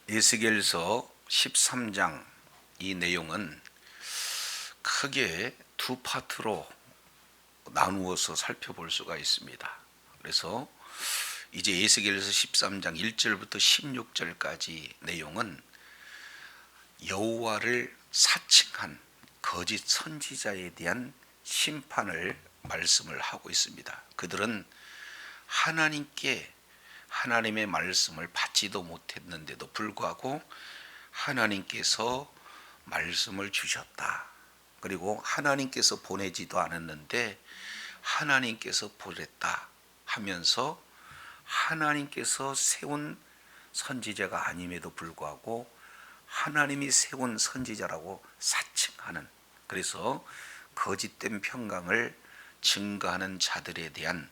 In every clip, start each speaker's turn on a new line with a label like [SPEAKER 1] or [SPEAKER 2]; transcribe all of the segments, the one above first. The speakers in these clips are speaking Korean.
[SPEAKER 1] 에스겔서 13장 이 내용은 크게 두 파트로 나누어서 살펴볼 수가 있습니다. 그래서 이제 에스겔서 13장 1절부터 16절까지 내용은 여호와를 사칭한 거짓 선지자에 대한 심판을 말씀을 하고 있습니다. 그들은 하나님께 하나님의 말씀을 받지도 못했는데도 불구하고 하나님께서 말씀을 주셨다. 그리고 하나님께서 보내지도 않았는데 하나님께서 보냈다 하면서 하나님께서 세운 선지자가 아님에도 불구하고 하나님이 세운 선지자라고 사칭하는, 그래서 거짓된 평강을 증거하는 자들에 대한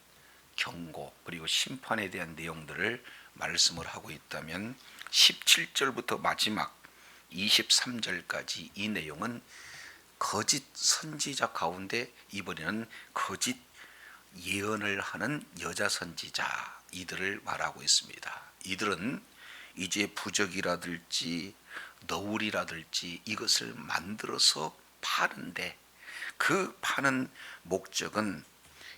[SPEAKER 1] 경고 그리고 심판에 대한 내용들을 말씀을 하고 있다면 17절부터 마지막 23절까지 이 내용은 거짓 선지자 가운데 이번에는 거짓 예언을 하는 여자 선지자, 이들을 말하고 있습니다. 이들은 이제 부적이라든지 너울이라든지 이것을 만들어서 파는데, 그 파는 목적은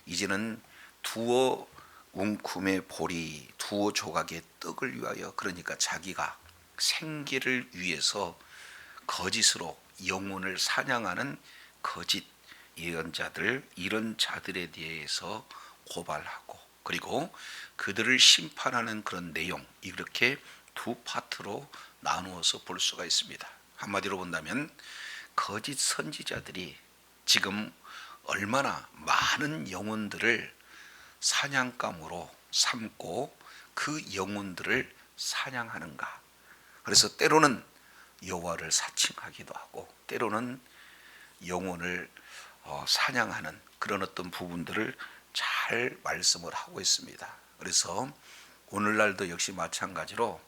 [SPEAKER 1] 이제는 두어 웅큼의 보리, 두어 조각의 떡을 위하여, 그러니까 자기가 생계를 위해서 거짓으로 영혼을 사냥하는 거짓 예언자들, 이런 자들에 대해서 고발하고 그리고 그들을 심판하는 그런 내용, 이렇게 두 파트로 나누어서 볼 수가 있습니다. 한마디로 본다면 거짓 선지자들이 지금 얼마나 많은 영혼들을 사냥감으로 삼고 그 영혼들을 사냥하는가. 그래서 때로는 여호와를 사칭하기도 하고 때로는 영혼을 사냥하는 그런 어떤 부분들을 잘 말씀을 하고 있습니다. 그래서 오늘날도 역시 마찬가지로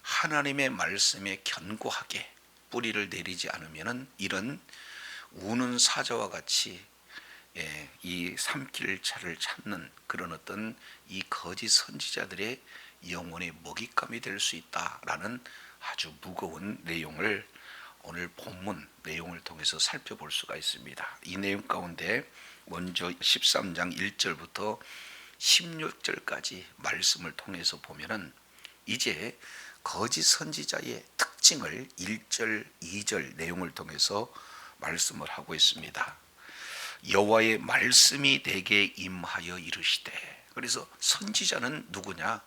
[SPEAKER 1] 하나님의 말씀에 견고하게 뿌리를 내리지 않으면 이런 우는 사자와 같이 이 삼킬 차를 찾는 그런 어떤 이 거짓 선지자들의 영혼의 먹잇감이 될 수 있다라는 아주 무거운 내용을 오늘 본문 내용을 통해서 살펴볼 수가 있습니다. 이 내용 가운데 먼저 13장 1절부터 16절까지 말씀을 통해서 보면은 이제 거짓 선지자의 특징을 1절, 2절 내용을 통해서 말씀을 하고 있습니다. 여호와의 말씀이 내게 임하여 이르시되, 그래서 선지자는 누구냐?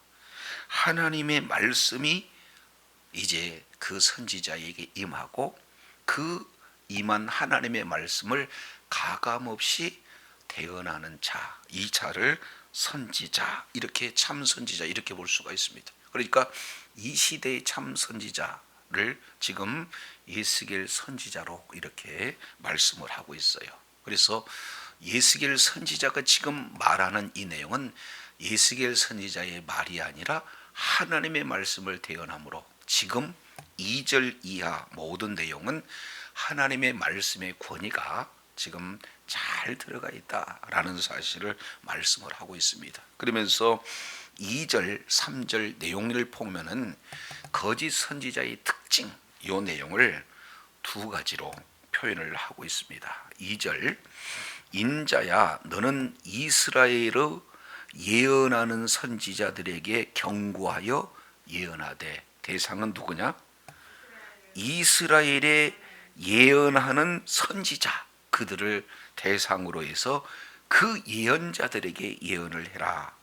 [SPEAKER 1] 하나님의 말씀이 이제 그 선지자에게 임하고 그 임한 하나님의 말씀을 가감없이 대언하는 자, 이 자를 선지자, 이렇게 참 선지자 이렇게 볼 수가 있습니다. 그러니까 이 시대의 참 선지자를 지금 에스겔 선지자로 이렇게 말씀을 하고 있어요. 그래서 에스겔 선지자가 지금 말하는 이 내용은 에스겔 선지자의 말이 아니라 하나님의 말씀을 대언함으로 지금 2절 이하 모든 내용은 하나님의 말씀의 권위가 지금 잘 들어가 있다라는 사실을 말씀을 하고 있습니다. 그러면서 2절, 3절 내용을 보면은 거짓 선지자의 특징, 이 내용을 두 가지로 표현을 하고 있습니다. 2절, 인자야 너는 이스라엘의 예언하는 선지자들에게 경고하여 예언하되, 대상은 누구냐? 이스라엘의 예언하는 선지자, 그들을 대상으로 해서 그 예언자들에게 예언을 해라.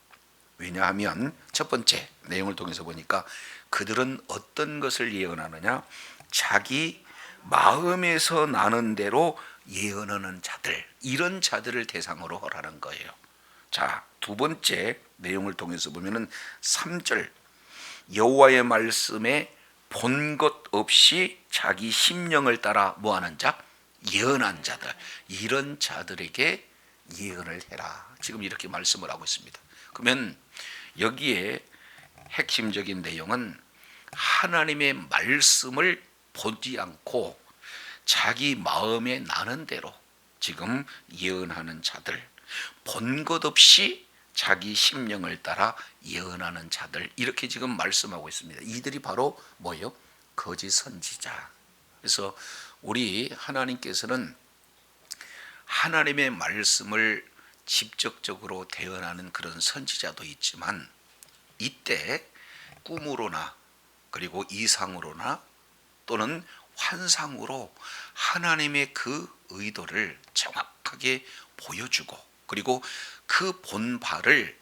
[SPEAKER 1] 왜냐하면 첫 번째 내용을 통해서 보니까 그들은 어떤 것을 예언하느냐? 자기 마음에서 나는 대로 예언하는 자들, 이런 자들을 대상으로 하라는 거예요. 자, 두 번째 내용을 통해서 보면은 3절, 여호와의 말씀에 본 것 없이 자기 심령을 따라 뭐하는 자? 예언한 자들, 이런 자들에게 예언을 해라. 지금 이렇게 말씀을 하고 있습니다. 그러면 여기에 핵심적인 내용은 하나님의 말씀을 보지 않고 자기 마음에 나는 대로 지금 예언하는 자들, 본 것 없이 자기 심령을 따라 예언하는 자들, 이렇게 지금 말씀하고 있습니다. 이들이 바로 뭐예요? 거짓 선지자. 그래서 우리 하나님께서는 하나님의 말씀을 직접적으로 대언하는 그런 선지자도 있지만, 이때 꿈으로나 그리고 이상으로나 또는 환상으로 하나님의 그 의도를 정확하게 보여주고, 그리고 그 본바를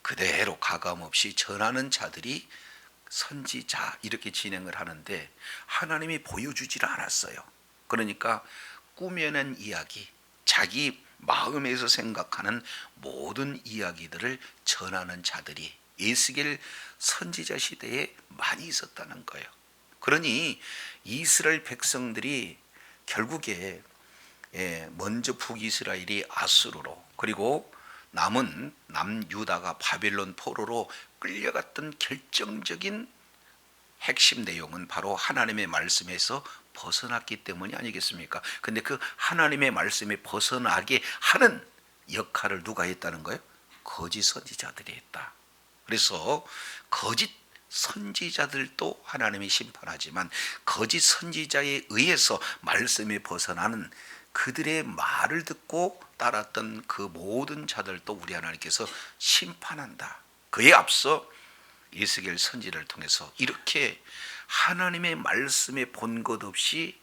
[SPEAKER 1] 그대로 가감없이 전하는 자들이 선지자, 이렇게 진행을 하는데, 하나님이 보여주지를 않았어요. 그러니까 꾸며낸 이야기, 자기 마음에서 생각하는 모든 이야기들을 전하는 자들이 에스겔 선지자 시대에 많이 있었다는 거예요. 그러니 이스라엘 백성들이 결국에 먼저 북이스라엘이 아수르로, 그리고 남은 남유다가 바벨론 포로로 끌려갔던 결정적인 핵심 내용은 바로 하나님의 말씀에서 벗어났기 때문이 아니겠습니까? 근데 그 하나님의 말씀에 벗어나게 하는 역할을 누가 했다는 거예요? 거짓 선지자들이 했다. 그래서 거짓 선지자들도 하나님이 심판하지만, 거짓 선지자에 의해서 말씀에 벗어나는 그들의 말을 듣고 따랐던 그 모든 자들도 우리 하나님께서 심판한다. 그에 앞서 에스겔 선지를 통해서 이렇게 하나님의 말씀에 본 것 없이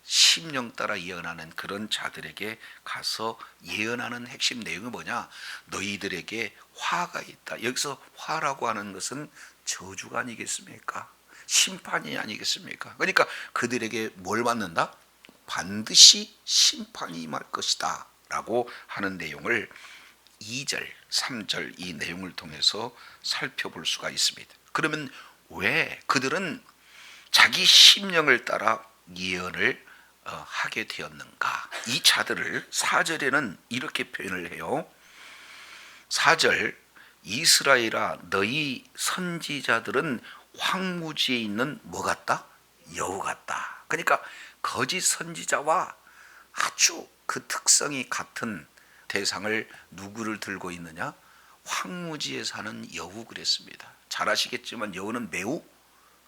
[SPEAKER 1] 심령 따라 예언하는 그런 자들에게 가서 예언하는 핵심 내용이 뭐냐? 너희들에게 화가 있다. 여기서 화라고 하는 것은 저주가 아니겠습니까? 심판이 아니겠습니까? 그러니까 그들에게 뭘 받는다? 반드시 심판이 임할 것이다 라고 하는 내용을 2절, 3절 이 내용을 통해서 살펴볼 수가 있습니다. 그러면 왜 그들은 자기 심령을 따라 예언을 하게 되었는가? 이 자들을 4절에는 이렇게 표현을 해요. 4절, 이스라엘아 너희 선지자들은 황무지에 있는 뭐 같다? 여우 같다. 그러니까 거짓 선지자와 아주 그 특성이 같은 대상을 누구를 들고 있느냐? 황무지에 사는 여우 그랬습니다. 잘 아시겠지만 여우는 매우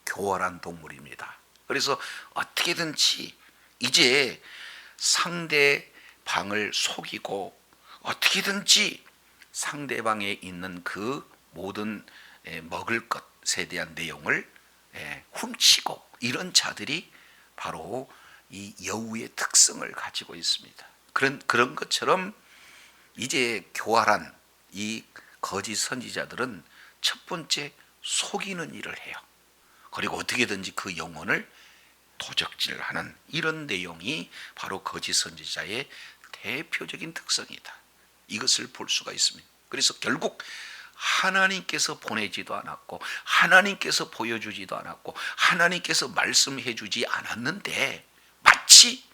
[SPEAKER 1] 교활한 동물입니다. 그래서 어떻게든지 이제 상대방을 속이고 어떻게든지 상대방에 있는 그 모든 먹을 것에 대한 내용을 훔치고, 이런 자들이 바로 이 여우의 특성을 가지고 있습니다. 그런 것처럼 이제 교활한 이 거짓 선지자들은 첫 번째 속이는 일을 해요. 그리고 어떻게든지 그 영혼을 도적질하는 이런 내용이 바로 거짓 선지자의 대표적인 특성이다. 이것을 볼 수가 있습니다. 그래서 결국 하나님께서 보내지도 않았고, 하나님께서 보여주지도 않았고, 하나님께서 말씀해 주지 않았는데 마치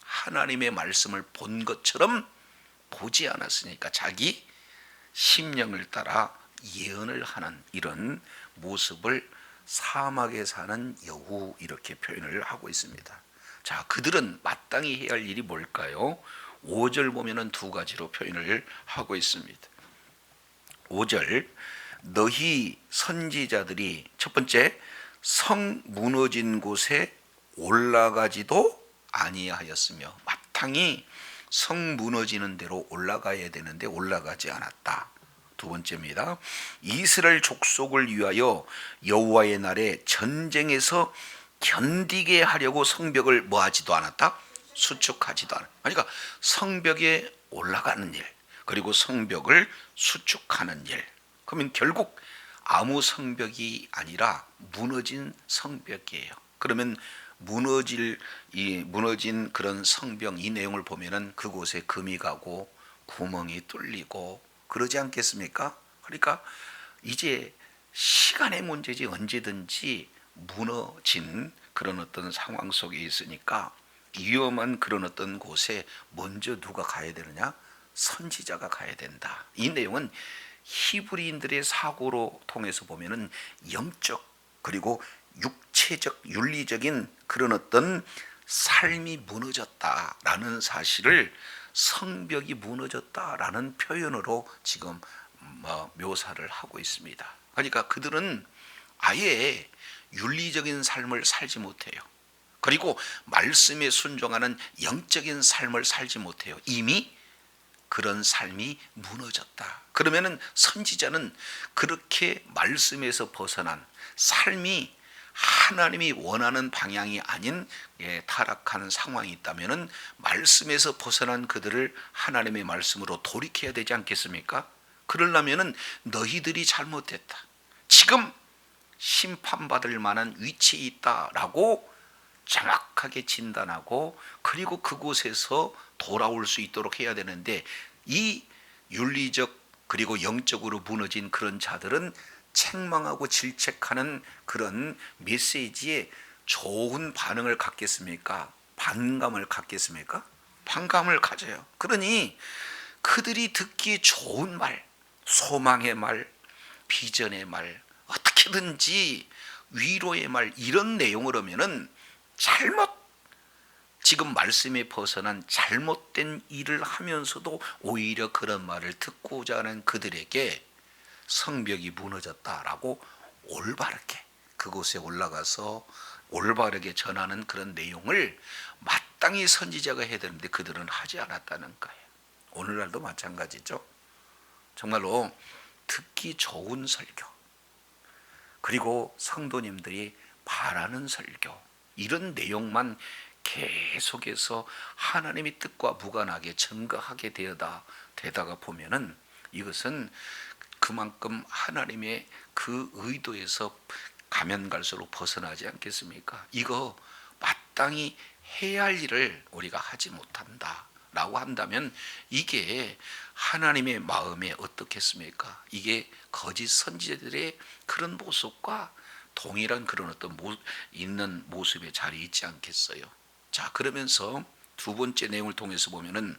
[SPEAKER 1] 하나님의 말씀을 본 것처럼 보지 않았으니까 자기 심령을 따라 예언을 하는 이런 모습을 사막에 사는 여우, 이렇게 표현을 하고 있습니다. 자, 그들은 마땅히 해야 할 일이 뭘까요? 5절 보면은 두 가지로 표현을 하고 있습니다. 5절, 너희 선지자들이 첫 번째, 성 무너진 곳에 올라가지도 아니하였으며, 마땅히 성 무너지는 대로 올라가야 되는데 올라가지 않았다. 두 번째입니다. 이스라엘 족속을 위하여 여호와의 날에 전쟁에서 견디게 하려고 성벽을 뭐하지도 않았다? 수축하지도 않았다. 그러니까 성벽에 올라가는 일, 그리고 성벽을 수축하는 일. 그러면 결국 아무 성벽이 아니라 무너진 성벽이에요. 그러면 무너진 그런 성벽, 이 내용을 보면은 그곳에 금이 가고 구멍이 뚫리고 그러지 않겠습니까? 그러니까 이제 시간의 문제지 언제든지 무너진 그런 어떤 상황 속에 있으니까 위험한 그런 어떤 곳에 먼저 누가 가야 되느냐? 선지자가 가야 된다. 이 내용은 히브리인들의 사고로 통해서 보면은 영적 그리고 육체적 윤리적인 그런 어떤 삶이 무너졌다라는 사실을 성벽이 무너졌다라는 표현으로 지금 묘사를 하고 있습니다. 그러니까 그들은 아예 윤리적인 삶을 살지 못해요. 그리고 말씀에 순종하는 영적인 삶을 살지 못해요. 이미 그런 삶이 무너졌다. 그러면은 선지자는 그렇게 말씀에서 벗어난 삶이 하나님이 원하는 방향이 아닌 타락하는 상황이 있다면은 말씀에서 벗어난 그들을 하나님의 말씀으로 돌이켜야 되지 않겠습니까? 그러려면은 너희들이 잘못했다, 지금 심판받을 만한 위치에 있다라고 정확하게 진단하고, 그리고 그곳에서 돌아올 수 있도록 해야 되는데, 이 윤리적 그리고 영적으로 무너진 그런 자들은 책망하고 질책하는 그런 메시지에 좋은 반응을 갖겠습니까? 반감을 갖겠습니까? 반감을 가져요. 그러니 그들이 듣기 좋은 말, 소망의 말, 비전의 말, 어떻게든지 위로의 말, 이런 내용을 하면은 지금 말씀에 벗어난 잘못된 일을 하면서도 오히려 그런 말을 듣고자 하는 그들에게 성벽이 무너졌다라고 올바르게 그곳에 올라가서 올바르게 전하는 그런 내용을 마땅히 선지자가 해야 되는데 그들은 하지 않았다는 거예요. 오늘날도 마찬가지죠. 정말로 듣기 좋은 설교, 그리고 성도님들이 바라는 설교, 이런 내용만 계속해서 하나님의 뜻과 무관하게 증거하게 되다가 보면은 이것은 그만큼 하나님의 그 의도에서 가면 갈수록 벗어나지 않겠습니까? 이거 마땅히 해야 할 일을 우리가 하지 못한다 라고 한다면 이게 하나님의 마음에 어떻겠습니까? 이게 거짓 선지자들의 그런 모습과 동일한 그런 어떤 있는 모습의 자리에 있지 않겠어요? 자, 그러면서 두 번째 내용을 통해서 보면은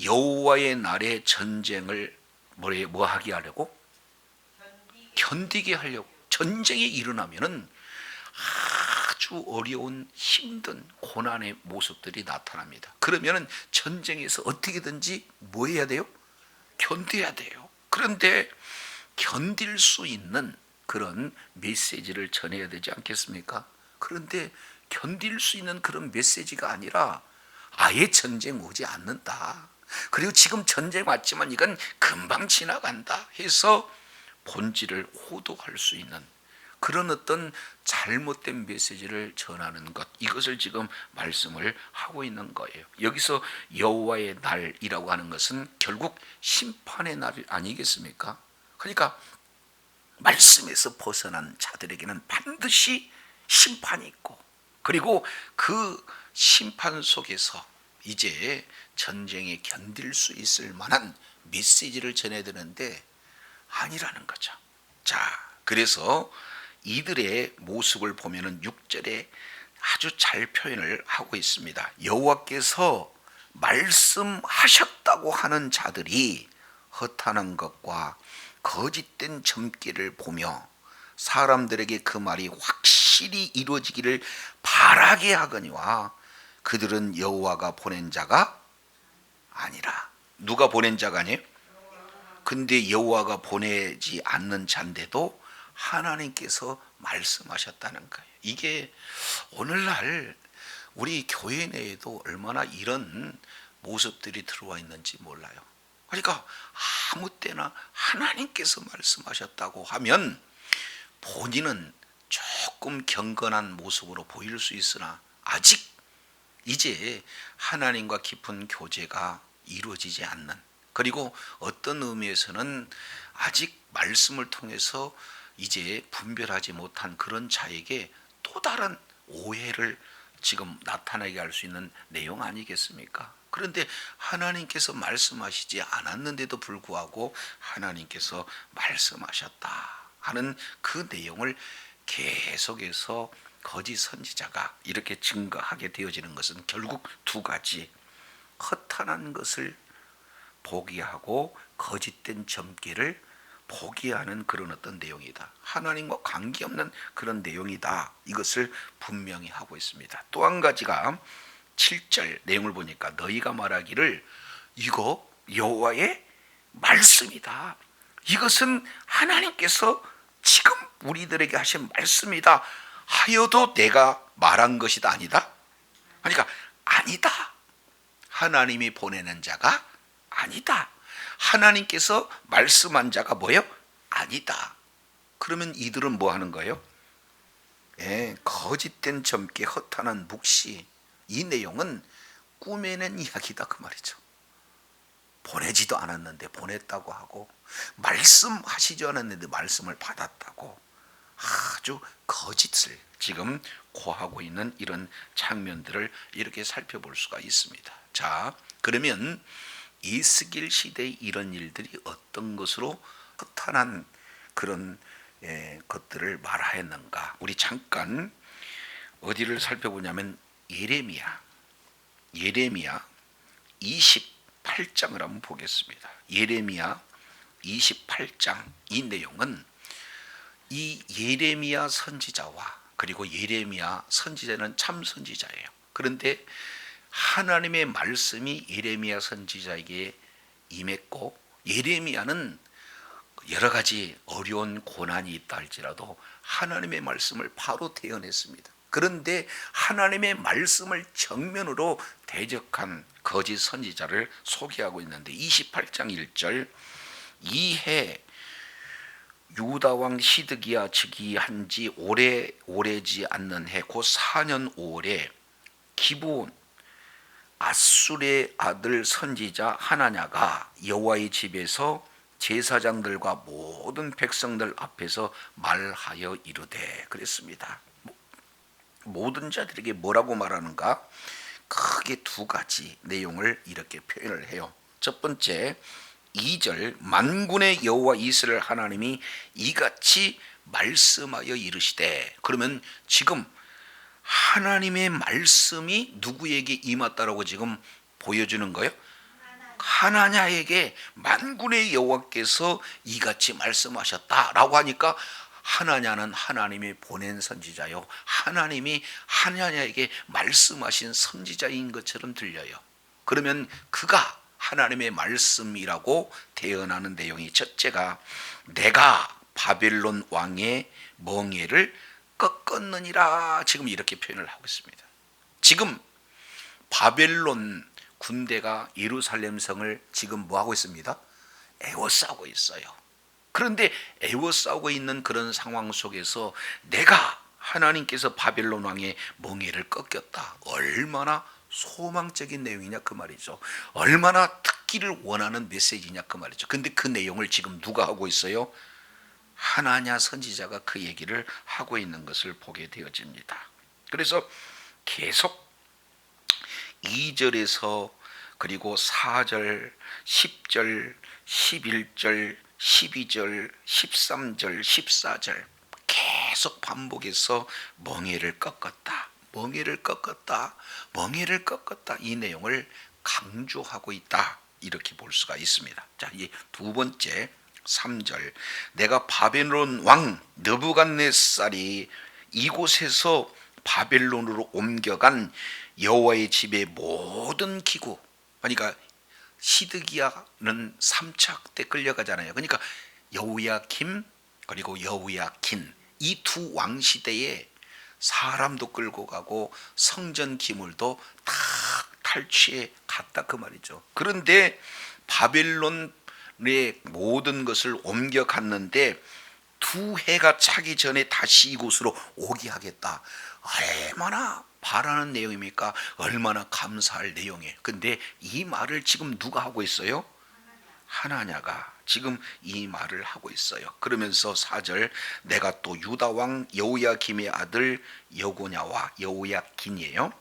[SPEAKER 1] 여호와의 날의 전쟁을 뭐 하게 하려고? 견디게 하려고. 전쟁이 일어나면은 아주 어려운 힘든 고난의 모습들이 나타납니다. 그러면은 전쟁에서 어떻게든지 뭐 해야 돼요? 견뎌야 돼요. 그런데 견딜 수 있는 그런 메시지를 전해야 되지 않겠습니까? 그런데 견딜 수 있는 그런 메시지가 아니라 아예 전쟁 오지 않는다, 그리고 지금 전쟁 왔지만 이건 금방 지나간다 해서 본질을 호도할 수 있는 그런 어떤 잘못된 메시지를 전하는 것, 이것을 지금 말씀을 하고 있는 거예요. 여기서 여호와의 날이라고 하는 것은 결국 심판의 날 아니겠습니까? 그러니까 말씀에서 벗어난 자들에게는 반드시 심판이 있고, 그리고 그 심판 속에서 이제 전쟁에 견딜 수 있을 만한 메시지를 전해야 되는데 아니라는 거죠. 자, 그래서 이들의 모습을 보면은 6절에 아주 잘 표현을 하고 있습니다. 여호와께서 말씀하셨다고 하는 자들이 허탄한 것과 거짓된 점괘를 보며 사람들에게 그 말이 확실히 이루어지기를 바라게 하거니와 그들은 여호와가 보낸 자가 아니라. 누가 보낸 자가 아니에요? 근데 여호와가 보내지 않는 자인데도 하나님께서 말씀하셨다는 거예요. 이게 오늘날 우리 교회 내에도 얼마나 이런 모습들이 들어와 있는지 몰라요. 그러니까 아무 때나 하나님께서 말씀하셨다고 하면 본인은 조금 경건한 모습으로 보일 수 있으나 아직 이제 하나님과 깊은 교제가 이루어지지 않는, 그리고 어떤 의미에서는 아직 말씀을 통해서 이제 분별하지 못한 그런 자에게 또 다른 오해를 지금 나타나게 할 수 있는 내용 아니겠습니까? 그런데 하나님께서 말씀하시지 않았는데도 불구하고 하나님께서 말씀하셨다 하는 그 내용을 계속해서 거짓 선지자가 이렇게 증거하게 되어지는 것은 결국 두 가지, 허탄한 것을 포기하고 거짓된 점괘를 포기하는 그런 어떤 내용이다. 하나님과 관계없는 그런 내용이다. 이것을 분명히 하고 있습니다. 또 한 가지가 7절 내용을 보니까 너희가 말하기를 이거 여호와의 말씀이다, 이것은 하나님께서 지금 우리들에게 하신 말씀이다 하여도 내가 말한 것이다 아니다? 그러니까 아니다. 하나님이 보내는 자가 아니다. 하나님께서 말씀한 자가 뭐예요? 아니다. 그러면 이들은 뭐 하는 거예요? 거짓된 점괘 허탄한 묵시. 이 내용은 꾸며낸 이야기다 그 말이죠. 보내지도 않았는데 보냈다고 하고, 말씀하시지 않았는데 말씀을 받았다고, 아주 거짓을 지금 고하고 있는 이런 장면들을 이렇게 살펴볼 수가 있습니다. 자, 그러면 이스기엘 시대의 이런 일들이 어떤 것으로 허탄한 그런 것들을 말하였는가? 우리 잠깐 어디를 살펴보냐면 예레미야 28장을 한번 보겠습니다. 예레미야 28장, 이 내용은 이 예레미야 선지자와, 그리고 예레미야 선지자는 참 선지자예요. 그런데 하나님의 말씀이 예레미야 선지자에게 임했고, 예레미야는 여러 가지 어려운 고난이 있다 할지라도 하나님의 말씀을 바로 대언했습니다. 그런데 하나님의 말씀을 정면으로 대적한 거짓 선지자를 소개하고 있는데, 28장 1절, 이해 유다 왕 시드기야 즉위한 지 오래지 않는 해 곧 4년 5월에 기브온 아술의 아들 선지자 하나냐가 여호와의 집에서 제사장들과 모든 백성들 앞에서 말하여 이르되, 그랬습니다. 모든 자들에게 뭐라고 말하는가? 크게 두 가지 내용을 이렇게 표현을 해요. 첫 번째, 2절, 만군의 여호와 이스라엘 하나님이 이같이 말씀하여 이르시되. 그러면 지금 하나님의 말씀이 누구에게 임했다라고 지금 보여주는 거예요? 하나냐에게 만군의 여호와께서 이같이 말씀하셨다라고 하니까, 하나냐는 하나님이 보낸 선지자요, 하나님이 하나냐에게 말씀하신 선지자인 것처럼 들려요. 그러면 그가 하나님의 말씀이라고 대언하는 내용이, 첫째가 내가 바벨론 왕의 멍에를 꺾었느니라, 지금 이렇게 표현을 하고 있습니다. 지금 바벨론 군대가 예루살렘 성을 지금 뭐하고 있습니다? 에워싸고 있어요. 그런데 에워싸고 있는 그런 상황 속에서 내가, 하나님께서 바벨론 왕의 멍에를 꺾였다, 얼마나 소망적인 내용이냐 그 말이죠. 얼마나 듣기를 원하는 메시지냐 그 말이죠. 근데 그 내용을 지금 누가 하고 있어요? 하나냐 선지자가 그 얘기를 하고 있는 것을 보게 되어집니다. 그래서 계속 2절에서 그리고 4절, 10절, 11절, 12절, 13절, 14절 계속 반복해서 멍에를 꺾었다, 멍에를 꺾었다, 멍에를 꺾었다, 이 내용을 강조하고 있다, 이렇게 볼 수가 있습니다. 자, 이 두 번째 3절, 내가 바벨론 왕 느부갓네살이 이곳에서 바벨론으로 옮겨간 여호와의 집의 모든 기구, 그러니까 시드기야는 3차 때 끌려가잖아요. 그러니까 여호야김 그리고 여호야긴, 이 두 왕 시대에 사람도 끌고 가고 성전 기물도 다 탈취해 갔다 그 말이죠. 그런데 바벨론의 모든 것을 옮겨갔는데 2해가 차기 전에 다시 이곳으로 오게 하겠다. 얼마나 바라는 내용입니까? 얼마나 감사할 내용이에요. 근데 이 말을 지금 누가 하고 있어요? 하나냐가 지금 이 말을 하고 있어요. 그러면서 4절, 내가 또 유다 왕 여호야김의 아들 여고냐와 여호야긴이에요.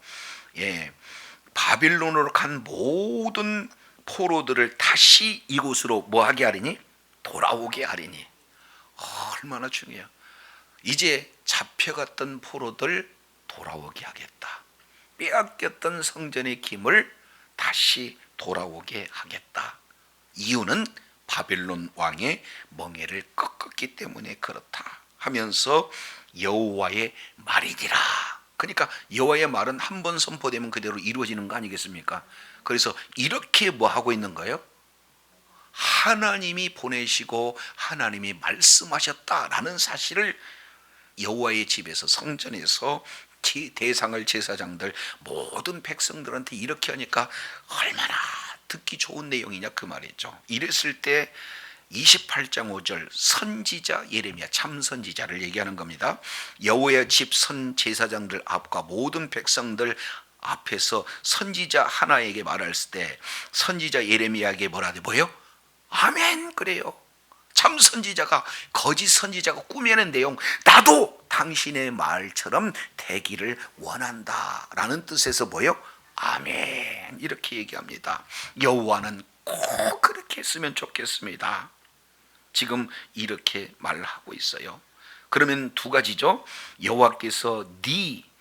[SPEAKER 1] 바빌론으로 간 모든 포로들을 다시 이곳으로 뭐하게 하리니? 돌아오게 하리니. 얼마나 중요해요. 이제 잡혀갔던 포로들 돌아오게 하겠다. 빼앗겼던 성전의 김을 다시 돌아오게 하겠다. 이유는 바벨론 왕의 멍에를 꺾었기 때문에 그렇다 하면서 여호와의 말이니라. 그러니까 여호와의 말은 한 번 선포되면 그대로 이루어지는 거 아니겠습니까? 그래서 이렇게 뭐 하고 있는 거예요? 하나님이 보내시고 하나님이 말씀하셨다라는 사실을 여호와의 집에서 성전에서 대상을 제사장들 모든 백성들한테 이렇게 하니까 얼마나 듣기 좋은 내용이냐 그 말이죠. 이랬을 때 28장 5절 선지자 예레미야 참 선지자를 얘기하는 겁니다. 여호와의 집 선 제사장들 앞과 모든 백성들 앞에서 선지자 하나에게 말했을 때 선지자 예레미야에게 뭐라 뭐예요? 아멘 그래요. 참 선지자가 거짓 선지자가 꾸며낸 내용 나도 당신의 말처럼 되기를 원한다 라는 뜻에서 뭐예요? 아멘 이렇게 얘기합니다. 여호와는 꼭 그렇게 했으면 좋겠습니다. 지금 이렇게 말하고 있어요. 그러면 두 가지죠. 여호와께서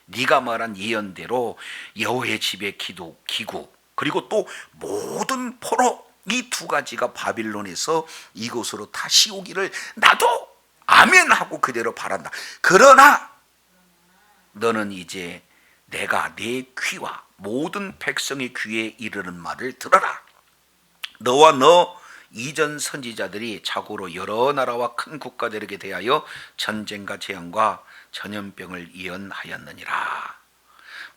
[SPEAKER 1] 네가 말한 예언대로 여호와의 집의 기구 그리고 또 모든 포로 이 두 가지가 바빌론에서 이곳으로 다시 오기를 나도 아멘하고 그대로 바란다. 그러나 너는 이제 내가 내 귀와 모든 백성의 귀에 이르는 말을 들어라. 너와 너 이전 선지자들이 자고로 여러 나라와 큰 국가들에게 대하여 전쟁과 재앙과 전염병을 예언하였느니라.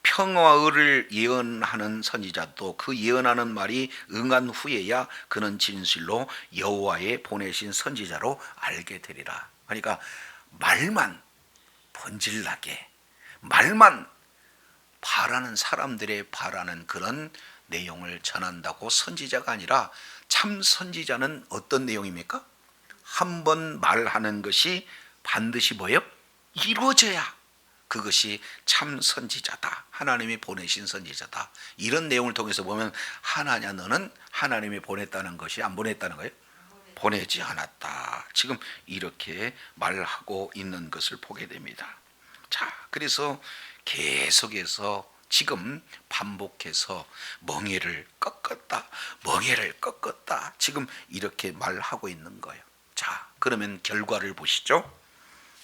[SPEAKER 1] 평화와 의를 예언하는 선지자도 그 예언하는 말이 응한 후에야 그는 진실로 여호와의 보내신 선지자로 알게 되리라. 그러니까 말만 번질나게 말만 바라는 사람들의 바라는 그런 내용을 전한다고 선지자가 아니라 참 선지자는 어떤 내용입니까? 한번 말하는 것이 반드시 뭐예요? 이루어져야 그것이 참 선지자다. 하나님이 보내신 선지자다. 이런 내용을 통해서 보면 하나냐 너는 하나님이 보냈다는 것이 안 보냈다는 거예요? 보내지 않았다. 지금 이렇게 말하고 있는 것을 보게 됩니다. 자, 그래서 계속해서 지금 반복해서 멍에를 꺾었다. 멍에를 꺾었다. 지금 이렇게 말하고 있는 거예요. 자, 그러면 결과를 보시죠.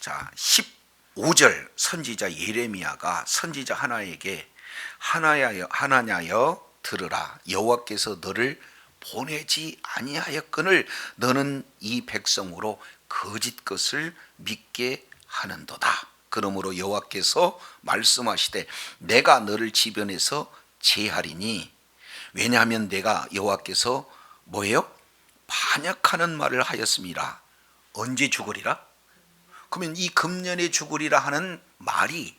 [SPEAKER 1] 자, 15절 선지자 예레미야가 선지자 하나에게 하나냐여 들으라. 여호와께서 너를 보내지 아니하였거늘 너는 이 백성으로 거짓 것을 믿게 하는도다. 그러므로 여호와께서 말씀하시되 내가 너를 지변에서 제하리니 왜냐하면 내가 여호와께서 뭐예요? 반역하는 말을 하였습니다. 언제 죽으리라? 그러면 이 금년에 죽으리라 하는 말이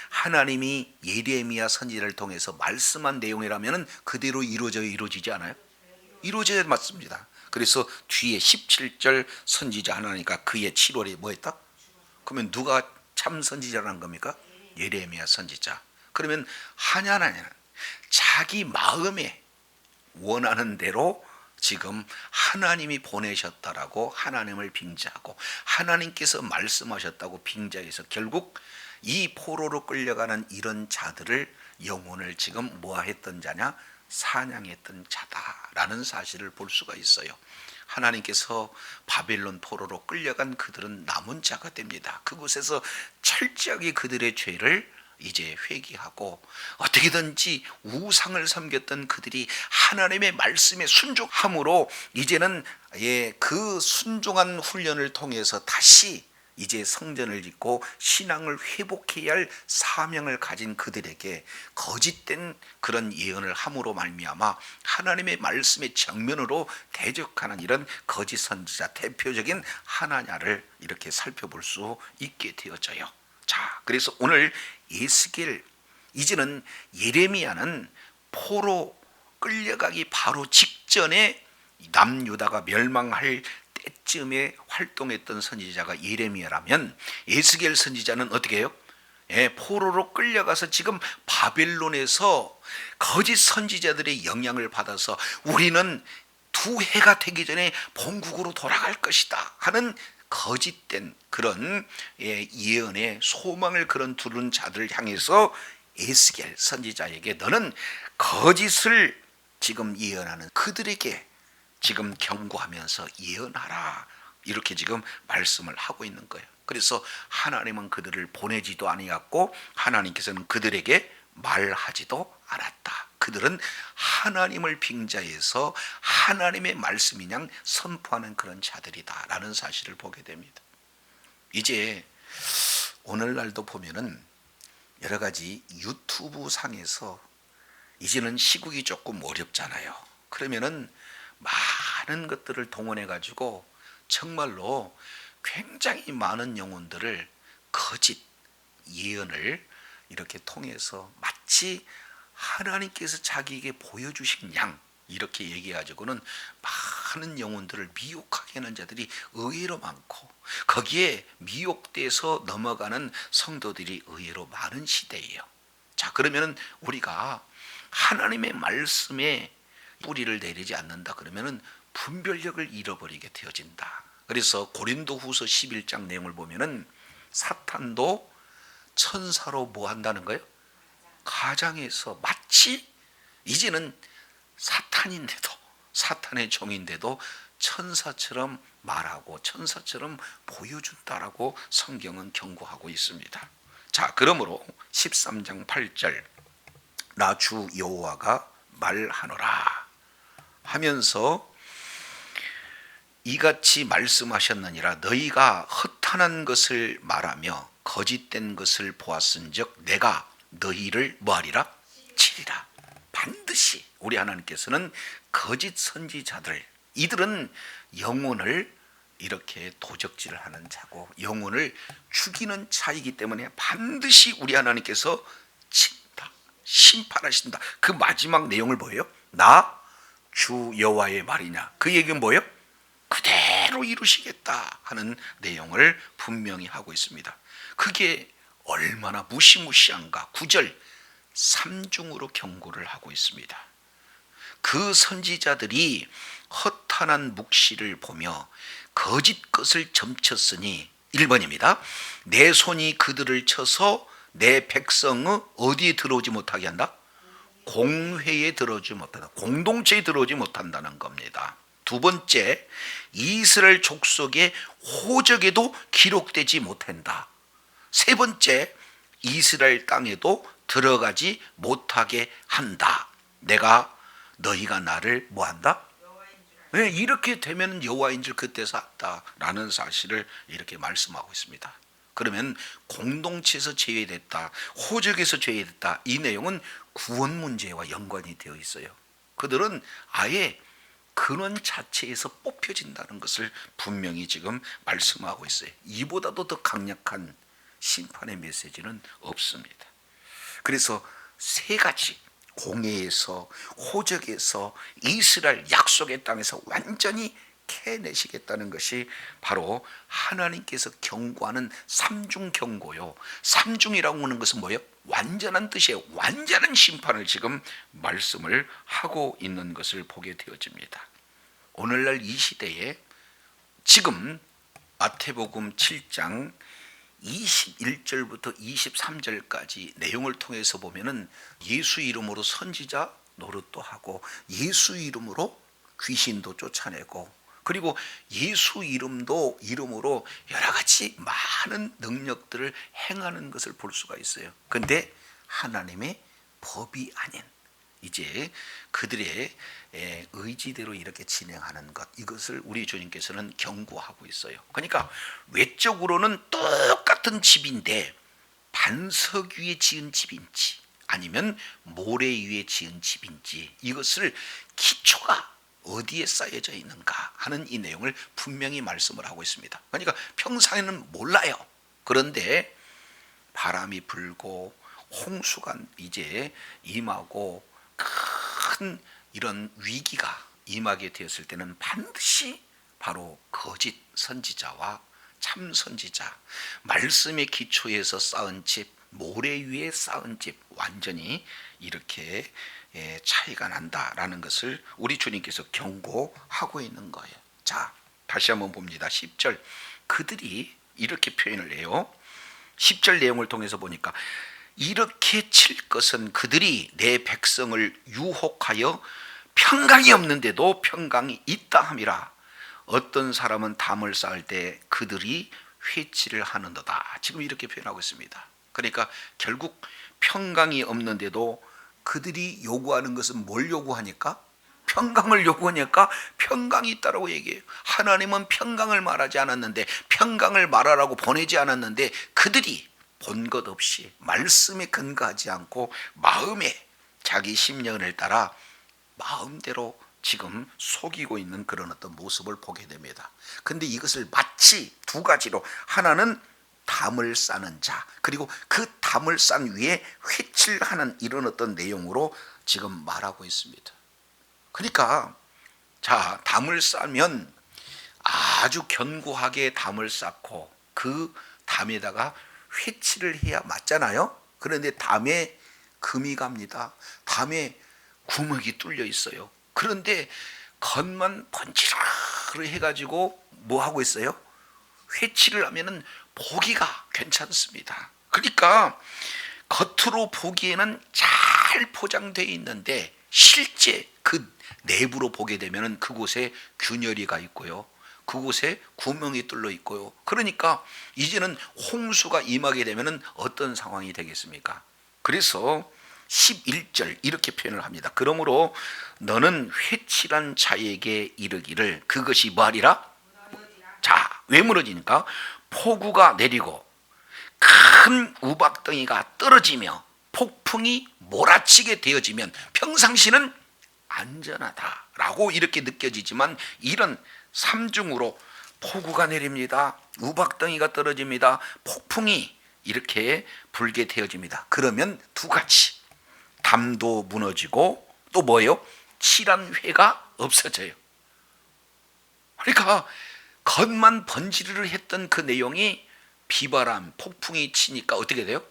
[SPEAKER 1] 하나님이 예레미야 선지자를 통해서 말씀한 내용이라면 그대로 이루어지지 않아요? 이루어져야 맞습니다. 그래서 뒤에 17절 선지자 하나니까 그의 7월에 뭐 했다? 그러면 누가 참 선지자라는 겁니까? 예레미야 선지자. 그러면 하나냐는 자기 마음에 원하는 대로 지금 하나님이 보내셨다라고 하나님을 빙자하고 하나님께서 말씀하셨다고 빙자해서 결국 이 포로로 끌려가는 이런 자들을 영혼을 지금 뭐했던 자냐? 사냥했던 자다라는 사실을 볼 수가 있어요. 하나님께서 바벨론 포로로 끌려간 그들은 남은 자가 됩니다. 그곳에서 철저하게 그들의 죄를 이제 회개하고 어떻게든지 우상을 섬겼던 그들이 하나님의 말씀에 순종함으로 이제는 그 순종한 훈련을 통해서 다시 이제 성전을 짓고 신앙을 회복해야 할 사명을 가진 그들에게 거짓된 그런 예언을 함으로 말미암아 하나님의 말씀의 정면으로 대적하는 이런 거짓 선지자 대표적인 하나냐를 이렇게 살펴볼 수 있게 되어져요. 자, 그래서 오늘 에스겔 이제는 예레미야는 포로 끌려가기 바로 직전에 남유다가 멸망할 때쯤에 활동했던 선지자가 예레미야라면 에스겔 선지자는 어떻게 해요? 포로로 끌려가서 지금 바벨론에서 거짓 선지자들의 영향을 받아서 우리는 두 해가 되기 전에 본국으로 돌아갈 것이다 하는 거짓된 그런 예언의 소망을 그런 두른 자들을 향해서 에스겔 선지자에게 너는 거짓을 지금 예언하는 그들에게 지금 경고하면서 예언하라 이렇게 지금 말씀을 하고 있는 거예요. 그래서 하나님은 그들을 보내지도 아니었고 하나님께서는 그들에게 말하지도 않았다. 그들은 하나님을 빙자해서 하나님의 말씀인 양 선포하는 그런 자들이다라는 사실을 보게 됩니다. 이제 오늘날도 보면은 여러 가지 유튜브 상에서 이제는 시국이 조금 어렵잖아요. 그러면은 많은 것들을 동원해 가지고 정말로 굉장히 많은 영혼들을 거짓 예언을 이렇게 통해서 마치 하나님께서 자기에게 보여주신 양 이렇게 얘기해가지고는 많은 영혼들을 미혹하게 하는 자들이 의외로 많고, 거기에 미혹돼서 넘어가는 성도들이 의외로 많은 시대예요. 자, 그러면은 우리가 하나님의 말씀에 뿌리를 내리지 않는다 그러면은 분별력을 잃어버리게 되어진다. 그래서 고린도후서 11장 내용을 보면은 사탄도 천사로 뭐 한다는 거예요? 가장해서 마치 이제는 사탄인데도, 사탄의 종인데도 천사처럼 말하고 천사처럼 보여준다라고 성경은 경고하고 있습니다. 자, 그러므로 13장 8절 나 주 여호와가 말하노라 하면서 이같이 말씀하셨느니라. 너희가 허탄한 것을 말하며 거짓된 것을 보았은즉 내가 너희를 뭐하리라? 치리라. 반드시 우리 하나님께서는 거짓 선지자들, 이들은 영혼을 이렇게 도적질을 하는 자고 영혼을 죽이는 자이기 때문에 반드시 우리 하나님께서 친다, 심판하신다. 그 마지막 내용을 뭐예요? 나 주 여호와의 말이냐. 그 얘기는 뭐예요? 그대로 이루시겠다 하는 내용을 분명히 하고 있습니다. 그게 얼마나 무시무시한가. 9절 3중으로 경고를 하고 있습니다. 그 선지자들이 허탄한 묵시를 보며 거짓 것을 점쳤으니 1번입니다. 내 손이 그들을 쳐서 내 백성의 어디에 들어오지 못하게 한다? 공회에 들어오지 못한다. 공동체에 들어오지 못한다는 겁니다. 두 번째, 이스라엘 족속의 호적에도 기록되지 못한다. 세 번째, 이스라엘 땅에도 들어가지 못하게 한다. 내가 너희가 나를 뭐한다? 네, 이렇게 되면 여호와인 줄 그때서 알았다라는 사실을 이렇게 말씀하고 있습니다. 그러면 공동체에서 제외됐다, 호적에서 제외됐다, 이 내용은 구원 문제와 연관이 되어 있어요. 그들은 아예 근원 자체에서 뽑혀진다는 것을 분명히 지금 말씀하고 있어요. 이보다도 더 강력한 심판의 메시지는 없습니다. 그래서 세 가지, 공회에서, 호적에서, 이스라엘 약속의 땅에서 완전히 캐내시겠다는 것이 바로 하나님께서 경고하는 삼중 경고요. 삼중이라고 하는 것은 뭐예요? 완전한 뜻이에요. 완전한 심판을 지금 말씀을 하고 있는 것을 보게 되어집니다. 오늘날 이 시대에 지금 마태복음 7장 21절부터 23절까지 내용을 통해서 보면은 예수 이름으로 선지자 노릇도 하고 예수 이름으로 귀신도 쫓아내고 그리고 예수 이름으로 여러 가지 많은 능력들을 행하는 것을 볼 수가 있어요. 그런데 하나님의 법이 아닌 이제 그들의 의지대로 이렇게 진행하는 것, 이것을 우리 주님께서는 경고하고 있어요. 그러니까 외적으로는 똑같은 집인데 반석 위에 지은 집인지 아니면 모래 위에 지은 집인지 이것을 기초가 어디에 쌓여져 있는가 하는 이 내용을 분명히 말씀을 하고 있습니다. 그러니까 평상에는 몰라요. 그런데 바람이 불고 홍수가 이제 임하고 큰 이런 위기가 임하게 되었을 때는 반드시 바로 거짓 선지자와 참 선지자, 말씀의 기초에서 쌓은 집, 모래 위에 쌓은 집, 완전히 이렇게 차이가 난다라는 것을 우리 주님께서 경고하고 있는 거예요. 자, 다시 한번 봅니다. 10절 그들이 이렇게 표현을 해요. 10절 내용을 통해서 보니까 이렇게 칠 것은 그들이 내 백성을 유혹하여 평강이 없는데도 평강이 있다 함이라. 어떤 사람은 담을 쌓을 때 그들이 회치를 하는도다. 지금 이렇게 표현하고 있습니다. 그러니까 결국 평강이 없는데도 그들이 요구하는 것은 뭘 요구하니까? 평강을 요구하니까 평강이 있다라고 얘기해요. 하나님은 평강을 말하지 않았는데, 평강을 말하라고 보내지 않았는데, 그들이 본 것 없이 말씀에 근거하지 않고 마음에 자기 심령을 따라 마음대로 지금 속이고 있는 그런 어떤 모습을 보게 됩니다. 근데 이것을 마치 두 가지로, 하나는 담을 싸는 자, 그리고 그 담을 싼 위에 회칠하는 이런 어떤 내용으로 지금 말하고 있습니다. 그러니까 자, 담을 싸면 아주 견고하게 담을 쌓고 그 담에다가 회칠을 해야 맞잖아요. 그런데 담에 금이 갑니다. 담에 구멍이 뚫려 있어요. 그런데 겉만 번지르르 해가지고 뭐 하고 있어요? 회칠을 하면은 보기가 괜찮습니다. 그러니까 겉으로 보기에는 잘 포장되어 있는데 실제 그 내부로 보게 되면은 그곳에 균열이가 있고요, 그곳에 구멍이 뚫려 있고요. 그러니까 이제는 홍수가 임하게 되면은 어떤 상황이 되겠습니까? 그래서 11절 이렇게 표현을 합니다. 그러므로 너는 회칠한 자에게 이르기를 그것이 뭐하리라? 자, 왜 무너지니까? 폭우가 내리고 큰 우박덩이가 떨어지며 폭풍이 몰아치게 되어지면 평상시는 안전하다라고 이렇게 느껴지지만, 이런 삼중으로 폭우가 내립니다, 우박덩이가 떨어집니다, 폭풍이 이렇게 불게 되어집니다. 그러면 두 가지, 담도 무너지고 또 뭐예요? 칠한 회가 없어져요. 그러니까 겉만 번지르르 했던 그 내용이 비바람, 폭풍이 치니까 어떻게 돼요?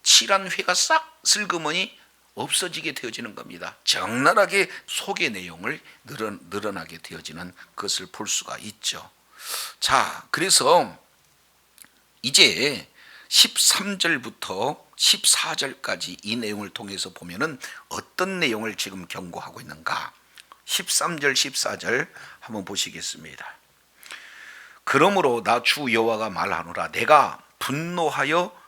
[SPEAKER 1] 칠한 회가 싹 슬그머니 없어지게 되어지는 겁니다. 적나라하게 속의 내용을 늘어나게 되어지는 것을 볼 수가 있죠. 자, 그래서 이제 13절부터 14절까지 이 내용을 통해서 보면은 어떤 내용을 지금 경고하고 있는가? 13절 14절 한번 보시겠습니다. 그러므로 나 주 여호와가 말하노라, 내가 분노하여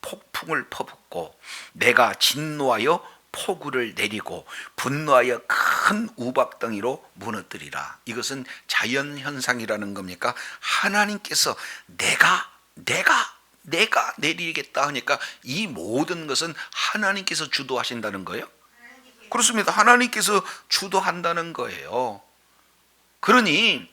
[SPEAKER 1] 폭풍을 퍼붓고 내가 진노하여 폭우를 내리고 분노하여 큰 우박덩이로 무너뜨리라. 이것은 자연현상이라는 겁니까? 하나님께서 내가 내리겠다 하니까 이 모든 것은 하나님께서 주도하신다는 거예요? 그렇습니다. 하나님께서 주도한다는 거예요. 그러니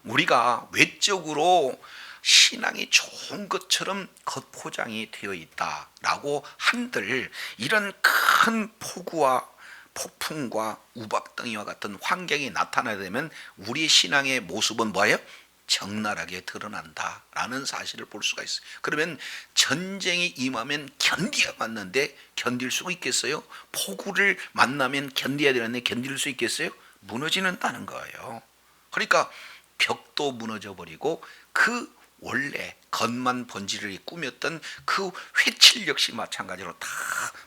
[SPEAKER 1] 우리가 외적으로 신앙이 좋은 것처럼 겉포장이 되어 있다라고 한들, 이런 큰 폭우와 폭풍과 우박덩이와 같은 환경이 나타나게 되면 우리의 신앙의 모습은 뭐예요? 적나라하게 드러난다라는 사실을 볼 수가 있어요. 그러면 전쟁이 임하면 견디야 맞는데 견딜 수 있겠어요? 폭우를 만나면 견뎌야 되는데 견딜 수 있겠어요? 무너지는다는 거예요. 그러니까 벽도 무너져 버리고 그 원래 겉만 번지르르 꾸몄던 그 회칠 역시 마찬가지로 다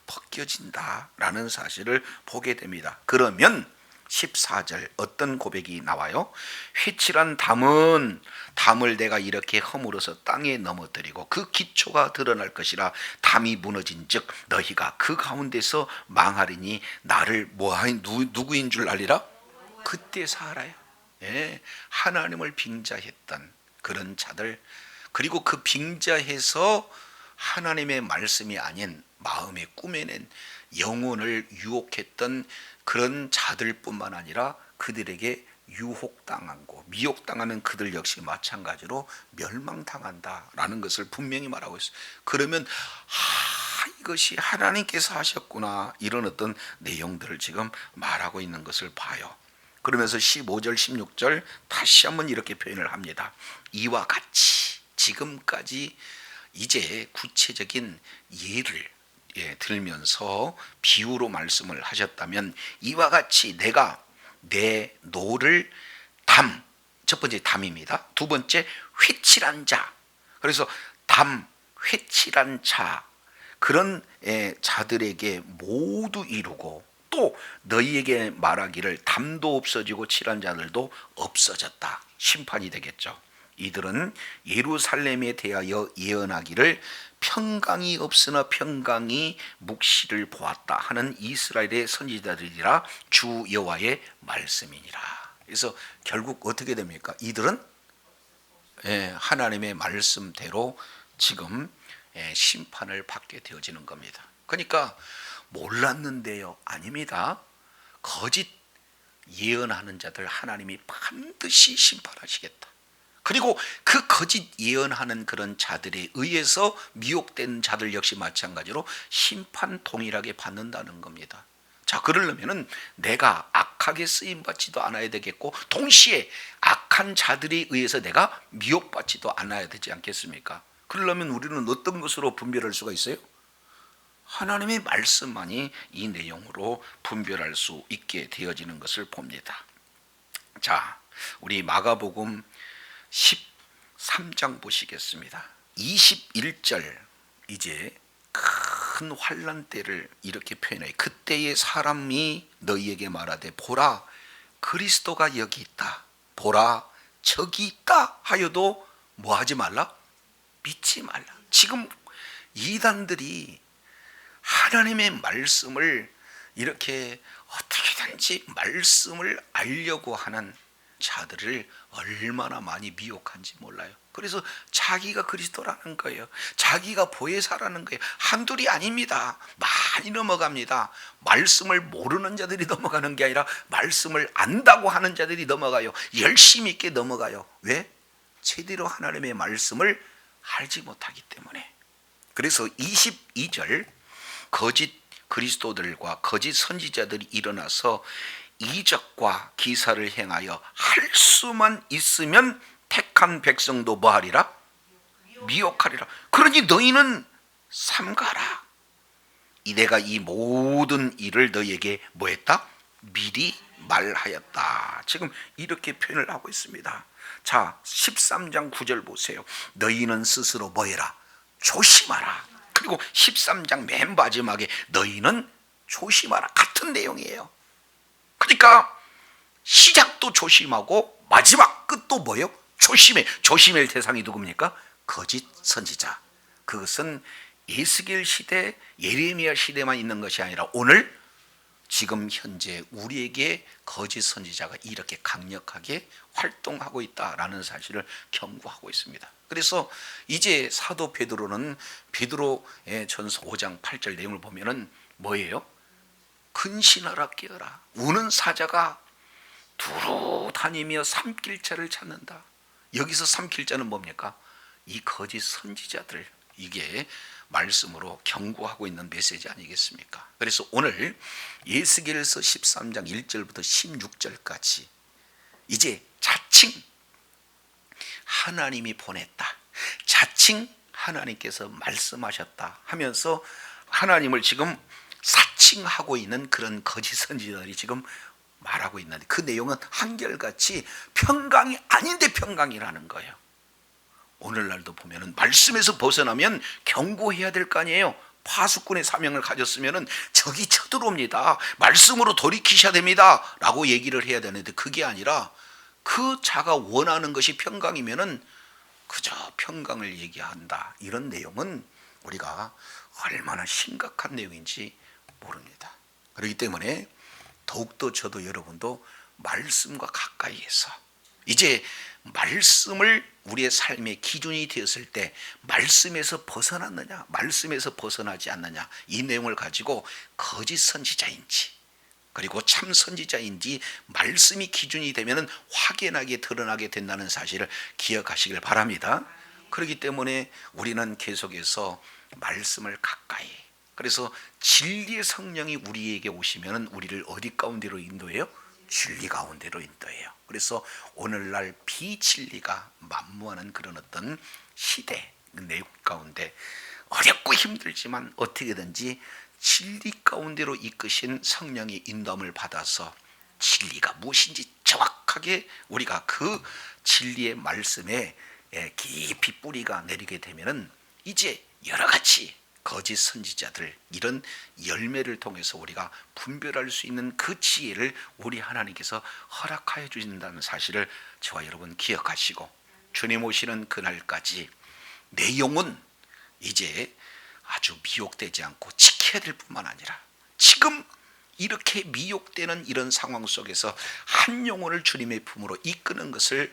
[SPEAKER 1] 벗겨진다라는 사실을 보게 됩니다. 그러면 14절 어떤 고백이 나와요? 회칠한 담을 내가 이렇게 허물어서 땅에 넘어뜨리고 그 기초가 드러날 것이라. 담이 무너진 즉 너희가 그 가운데서 망하리니 나를 누구인 줄 알리라? 그때 살아요. 예, 하나님을 빙자했던 그런 자들, 그리고 그 빙자해서 하나님의 말씀이 아닌 마음에 꾸며낸 영혼을 유혹했던 그런 자들뿐만 아니라 그들에게 유혹당하고 미혹당하는 그들 역시 마찬가지로 멸망당한다라는 것을 분명히 말하고 있어요. 그러면 이것이 하나님께서 하셨구나, 이런 어떤 내용들을 지금 말하고 있는 것을 봐요. 그러면서 15절 16절 다시 한번 이렇게 표현을 합니다. 이와 같이 지금까지 이제 구체적인 예를 들면서 비유로 말씀을 하셨다면, 이와 같이 내가 내 노를 첫 번째 담입니다. 두 번째 회칠한 자. 그래서 회칠한 자, 그런 자들에게 모두 이루고, 또 너희에게 말하기를 담도 없어지고 칠한 자들도 없어졌다. 심판이 되겠죠. 이들은 예루살렘에 대하여 예언하기를 평강이 없으나 평강이 묵시를 보았다 하는 이스라엘의 선지자들이라 주 여호와의 말씀이니라. 그래서 결국 어떻게 됩니까? 이들은 하나님의 말씀대로 지금 심판을 받게 되어지는 겁니다. 그러니까 몰랐는데요, 아닙니다. 거짓 예언하는 자들 하나님이 반드시 심판하시겠다. 그리고 그 거짓 예언하는 그런 자들에 의해서 미혹된 자들 역시 마찬가지로 심판 동일하게 받는다는 겁니다. 자, 그러려면은 내가 악하게 쓰임 받지도 않아야 되겠고, 동시에 악한 자들에 의해서 내가 미혹받지도 않아야 되지 않겠습니까? 그러려면 우리는 어떤 것으로 분별할 수가 있어요? 하나님의 말씀만이 이 내용으로 분별할 수 있게 되어지는 것을 봅니다. 자, 우리 마가복음 13장 보시겠습니다. 21절, 이제 큰 환난 때를 이렇게 표현해요. 그때의 사람이 너희에게 말하되 보라 그리스도가 여기 있다, 보라 저기 있다 하여도 뭐 하지 말라? 믿지 말라. 지금 이단들이 하나님의 말씀을 이렇게 어떻게든지 말씀을 알려고 하는 자들을 얼마나 많이 미혹한지 몰라요. 그래서 자기가 그리스도라는 거예요. 자기가 보혜사라는 거예요. 한둘이 아닙니다. 많이 넘어갑니다. 말씀을 모르는 자들이 넘어가는 게 아니라 말씀을 안다고 하는 자들이 넘어가요. 열심히 있게 넘어가요. 왜? 제대로 하나님의 말씀을 알지 못하기 때문에. 그래서 22절, 거짓 그리스도들과 거짓 선지자들이 일어나서 이적과 기사를 행하여 할 수만 있으면 택한 백성도 뭐하리라? 미혹하리라. 그러니 너희는 삼가라. 내가 이 모든 일을 너희에게 뭐했다? 미리 말하였다. 지금 이렇게 표현을 하고 있습니다. 자, 13장 9절 보세요. 너희는 스스로 뭐해라? 조심하라. 그리고 13장 맨 마지막에 너희는 조심하라. 같은 내용이에요. 그러니까 시작도 조심하고 마지막 끝도 뭐예요? 조심해. 조심할 대상이 누굽니까? 거짓 선지자. 그것은 에스겔 시대, 예레미야 시대만 있는 것이 아니라 오늘 지금 현재 우리에게 거짓 선지자가 이렇게 강력하게 활동하고 있다라는 사실을 경고하고 있습니다. 그래서 이제 사도 베드로는 베드로의 전서 5장 8절 내용을 보면은 뭐예요? 근신하라 깨어라. 우는 사자가 두루 다니며 삼킬자를 찾는다. 여기서 삼킬자는 뭡니까? 이 거짓 선지자들, 이게 말씀으로 경고하고 있는 메시지 아니겠습니까? 그래서 오늘 에스겔서 13장 1절부터 16절까지 이제 자칭 하나님이 보냈다, 자칭 하나님께서 말씀하셨다 하면서 하나님을 지금 사칭하고 있는 그런 거짓 선지자들이 지금 말하고 있는데, 그 내용은 한결같이 평강이 아닌데 평강이라는 거예요. 오늘날도 보면은 말씀에서 벗어나면 경고해야 될 거 아니에요. 파수꾼의 사명을 가졌으면은 적이 쳐들어옵니다, 말씀으로 돌이키셔야 됩니다 라고 얘기를 해야 되는데, 그게 아니라 그 자가 원하는 것이 평강이면은 그저 평강을 얘기한다. 이런 내용은 우리가 얼마나 심각한 내용인지 모릅니다. 그렇기 때문에 더욱더 저도 여러분도 말씀과 가까이에서 이제 말씀을 우리의 삶의 기준이 되었을 때 말씀에서 벗어났느냐, 말씀에서 벗어나지 않느냐, 이 내용을 가지고 거짓 선지자인지 그리고 참 선지자인지 말씀이 기준이 되면 확연하게 드러나게 된다는 사실을 기억하시길 바랍니다. 그렇기 때문에 우리는 계속해서 말씀을 가까이, 그래서 진리의 성령이 우리에게 오시면 우리를 어디 가운데로 인도해요? 진리 가운데로 인도해요. 그래서 오늘날 비진리가 만무하는 그런 어떤 시대 내용 가운데 어렵고 힘들지만 어떻게든지 진리 가운데로 이끄신 성령의 인도함을 받아서 진리가 무엇인지 정확하게 우리가 그 진리의 말씀에 깊이 뿌리가 내리게 되면은 이제 여러 가지 거짓 선지자들, 이런 열매를 통해서 우리가 분별할 수 있는 그 지혜를 우리 하나님께서 허락하여 주신다는 사실을 저와 여러분 기억하시고, 주님 오시는 그날까지 내 영혼 이제 아주 미혹되지 않고 지켜야 될 뿐만 아니라 지금 이렇게 미혹되는 이런 상황 속에서 한 영혼을 주님의 품으로 이끄는 것을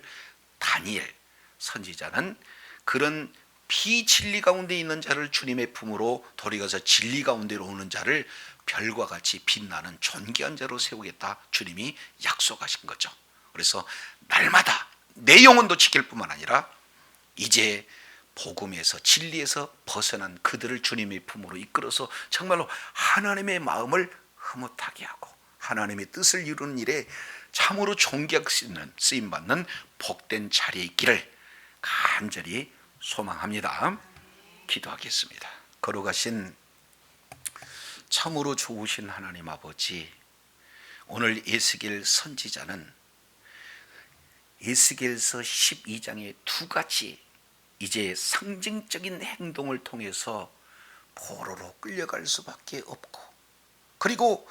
[SPEAKER 1] 다니엘 선지자는 그런 비진리 가운데 있는 자를 주님의 품으로 돌이가서 진리 가운데로 오는 자를 별과 같이 빛나는 존귀한 자로 세우겠다 주님이 약속하신 거죠. 그래서 날마다 내 영혼도 지킬 뿐만 아니라 이제 복음에서 진리에서 벗어난 그들을 주님의 품으로 이끌어서 정말로 하나님의 마음을 흐뭇하게 하고 하나님의 뜻을 이루는 일에 참으로 존귀하게 쓰임받는 복된 자리에 있기를 간절히 소망합니다. 기도하겠습니다. 거룩하신 참으로 좋으신 하나님 아버지, 오늘 에스겔 선지자는 에스겔서 12장의 두 가지 이제 상징적인 행동을 통해서 포로로 끌려갈 수밖에 없고, 그리고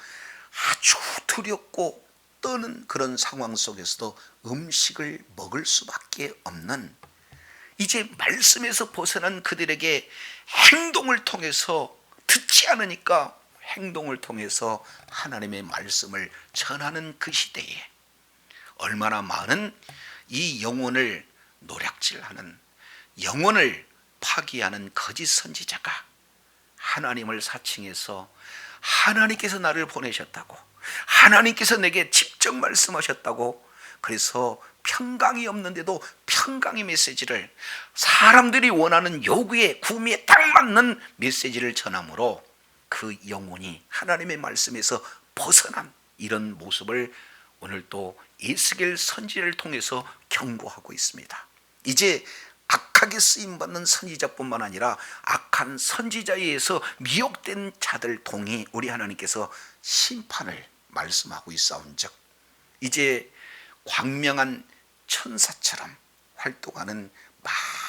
[SPEAKER 1] 아주 두렵고 떠는 그런 상황 속에서도 음식을 먹을 수밖에 없는 이제 말씀에서 벗어난 그들에게 행동을 통해서, 듣지 않으니까 행동을 통해서 하나님의 말씀을 전하는 그 시대에 얼마나 많은 이 영혼을 노략질하는, 영혼을 파기하는 거짓 선지자가 하나님을 사칭해서 하나님께서 나를 보내셨다고, 하나님께서 내게 직접 말씀하셨다고, 그래서 평강이 없는데도 평강의 메시지를, 사람들이 원하는 요구에 구미에 딱 맞는 메시지를 전함으로 그 영혼이 하나님의 말씀에서 벗어난 이런 모습을 오늘 또 에스겔 선지자를 통해서 경고하고 있습니다. 이제 악하게 쓰임받는 선지자뿐만 아니라 악한 선지자에 의해서 미혹된 자들 동이 우리 하나님께서 심판을 말씀하고 있사온즉 이제 광명한 천사처럼 활동하는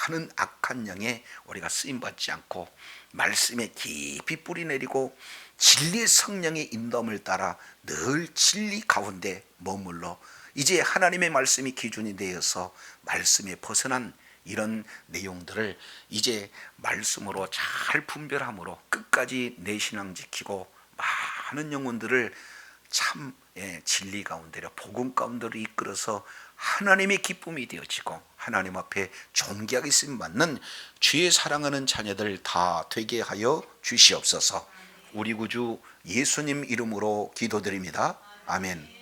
[SPEAKER 1] 많은 악한 영에 우리가 쓰임받지 않고 말씀에 깊이 뿌리내리고 진리의 성령의 인도함을 따라 늘 진리 가운데 머물러 이제 하나님의 말씀이 기준이 되어서 말씀에 벗어난 이런 내용들을 이제 말씀으로 잘 분별함으로 끝까지 내 신앙 지키고 많은 영혼들을 참 진리 가운데로 복음 가운데로 이끌어서 하나님의 기쁨이 되어지고 하나님 앞에 존귀하게 쓰임받는 주의 사랑하는 자녀들 다 되게 하여 주시옵소서. 우리 구주 예수님 이름으로 기도드립니다. 아멘.